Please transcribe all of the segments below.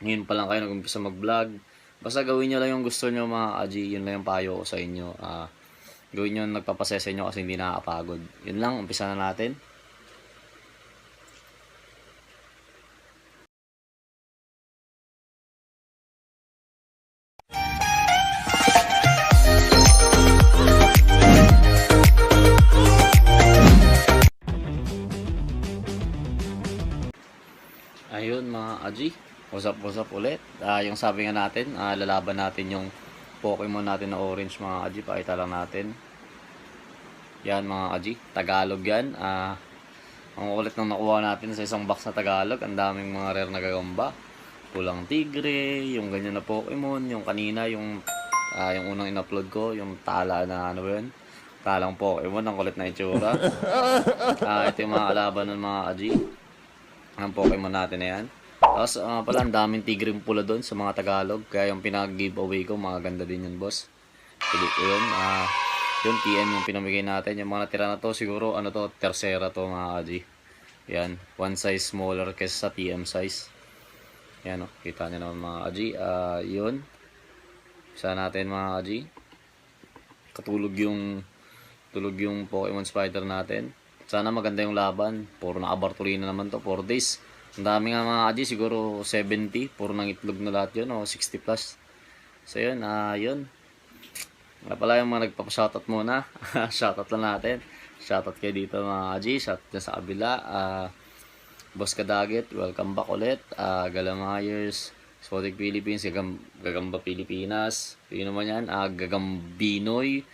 ngayon pa lang kayo nag-umpisa mag-vlog, basta gawin nyo lang yung gusto nyo mga Aji, yun lang yung payo ko sa inyo. Gawin nyo yung nagpapasaya sa inyo kasi hindi nakakapagod. Yun lang, umpisa na natin. Ayun mga Aji, usap-usap ulit. Yung sabi nga natin, lalaban natin yung Pokemon natin na orange mga Aji. Pakita lang natin. Yan mga Aji, Tagalog yan. Ang ulit nang nakuha natin sa isang box na Tagalog. Ang daming mga rare na gagamba. Pulang tigre, yung ganyan na Pokemon. Yung kanina, yung unang in-upload ko, yung tala na ano yun. Talang Pokemon, ang kulit na itsura. Ito yung mga kalaban ng mga Aji. Ang Pokemon natin na yan. Tapos pala, ang daming tigre pula doon sa mga Tagalog. Kaya yung pinag-giveaway ko, mga ganda din yun, boss. Pilit ko yun. Yung TM yung pinamigay natin. Yung mga natira na to, siguro, ano to, tercera to, mga Aji. Yan, one size smaller kesa sa TM size. Yan, kita nyo naman, mga Aji. Yun. Isa natin, mga Aji. Tulog yung Pokemon Spider natin. Sana maganda yung laban. Puro nakabartolina naman to, 4 days. Ang dami nga mga Aji, siguro 70. Puro nang itlog na lahat yun, o 60 plus. So yun, yun. Wala pala yung mga nagpapashoutout muna. Shoutout lang natin. Shoutout kayo dito mga Aji. Shoutout dyan sa kabila. Boss Kadagit, welcome back ulit. Galamayers, Spotic Philippines, Gagamba Pilipinas. Yun naman yan, Gagambinoy.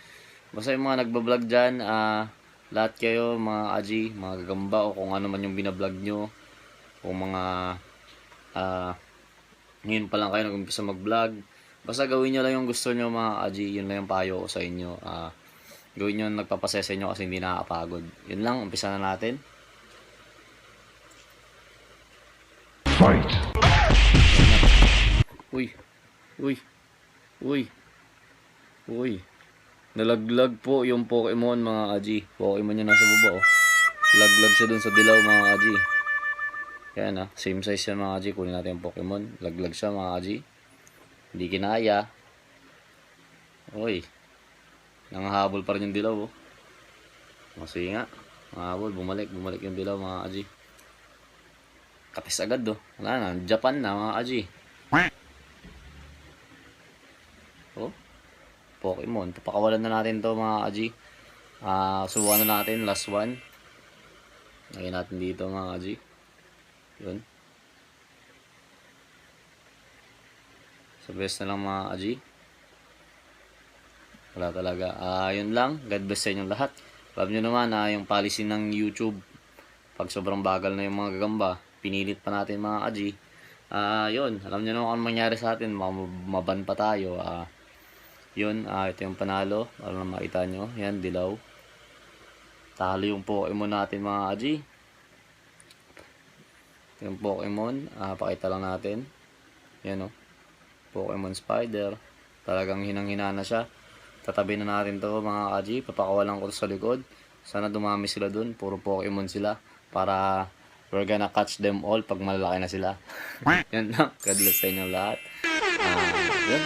Basta yung mga nagbablog dyan, lahat kayo mga Aji, mga gagamba o kung ano man yung binablog nyo. Kung mga ngayon pa lang kayo nag-umpisa mag-vlog, basta gawin nyo lang yung gusto nyo mga Aji, yun lang yung payo ko sa inyo. Gawin nyo yung nagpapasaya sa inyo kasi hindi nakakapagod. Yun lang, umpisa na natin. Fight! Uy! Uy! Uy! Uy! Nalaglag po yung Pokemon mga Aji. Pokemon niya nasa baba, oh. Laglag siya dun sa dilaw mga Aji. Yan, same size yan mga Aji. Kunin natin yung Pokemon. Laglag siya mga Aji. Hindi kinaya. Uy. Nangahabol pa rin yung dilaw, oh. Kasi nga. Nangahabol. Bumalik yung dilaw mga Aji. Kapis agad, oh. Wala na. Japan na mga Aji. Oh. Pokemon. Papakawalan na natin to mga Aji. Subukan na natin. Last one. Lagyan natin dito mga Aji. Yun. So best na lang mga Aji. Wala talaga. Yun lang. God bless sa inyong lahat. Alam nyo naman yung policy ng YouTube. Pag sobrang bagal na yung mga gagamba, pinilit pa natin mga Aji. Yun. Alam nyo naman kung mangyari sa atin. Maban pa tayo. Yun, ito yung panalo. Para na makita nyo. Yan, dilaw. Talo yung Pokemon natin mga Aji. Ito yung Pokemon. Pakita lang natin. Yan, oh. Pokemon Spider. Talagang hinang-hina na siya. Tatabi na natin to mga Aji. Papakawalan ko sa likod. Sana dumami sila dun. Puro Pokemon sila. Para we're gonna catch them all pag malalaki na sila. Yan lang. God bless sa inyo lahat. Yun.